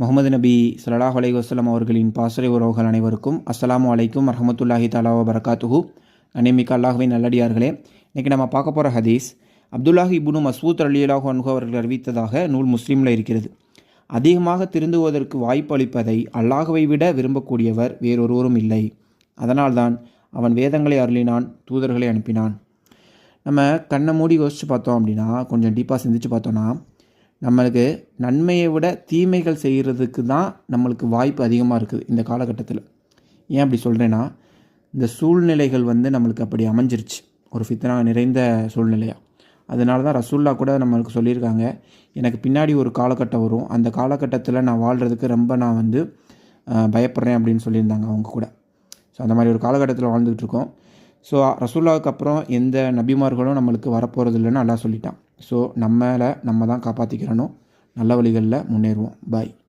முகமது நபி ஸல்லல்லாஹு அலைஹி வஸல்லம் அவர்களின் பாசறை உறவுகள் அனைவருக்கும் அஸ்ஸலாமு அலைக்கும் வரஹ்மத்துல்லாஹி தஆலா வ பரகாத்துஹு. அன்னைமிக்க அல்லாஹ்வின் நல்லடியார்களே, இன்றைக்கி நம்ம பார்க்க போகிற ஹதீஸ் அப்துல்லாஹ் இப்னு மஸ்ஊத் ரலியல்லாஹு அன்ஹு அவர்கள் அறிவித்ததாக நூல் முஸ்லீமில் இருக்கிறது. அதிகமாக திருந்துவதற்கு வாய்ப்பு அளிப்பதை அல்லாஹ்வை விட விரும்பக்கூடியவர் வேறொருவரும் இல்லை. அதனால்தான் அவன் வேதங்களை அருளினான், தூதர்களை அனுப்பினான். நம்ம கண்ணை மூடி யோசித்து பார்த்தோம் அப்படின்னா, கொஞ்சம் டீப்பாக சிந்திச்சு பார்த்தோன்னா, நம்மளுக்கு நன்மையை விட தீமைகள் செய்கிறதுக்கு தான் நம்மளுக்கு வாய்ப்பு அதிகமாக இருக்குது இந்த காலகட்டத்தில். ஏன் அப்படி சொல்கிறேன்னா, இந்த சூழ்நிலைகள் நம்மளுக்கு அப்படி அமைஞ்சிருச்சு, ஒரு ஃபித்னா நிறைந்த சூழ்நிலையாக. அதனால தான் ரசூல்லா கூட நம்மளுக்கு சொல்லியிருக்காங்க, எனக்கு பின்னாடி ஒரு காலகட்டம் வரும், அந்த காலகட்டத்தில் நான் வாழ்கிறதுக்கு ரொம்ப நான் பயப்படுறேன் அப்படின்னு சொல்லியிருந்தாங்க அவங்க கூட. ஸோ அந்த மாதிரி ஒரு காலகட்டத்தில் வாழ்ந்துக்கிட்டு இருக்கோம். ஸோ ரசூல்லாவுக்கு அப்புறம் எந்த நபிமார்களும் நம்மளுக்கு வரப்போகிறது இல்லைன்னு அல்லாஹ் சொல்லிட்டான். ஸோ நம்ம தான் காப்பாற்றிக்கிறணும், நல்ல வழிகளில் முன்னேறுவோம். பாய்.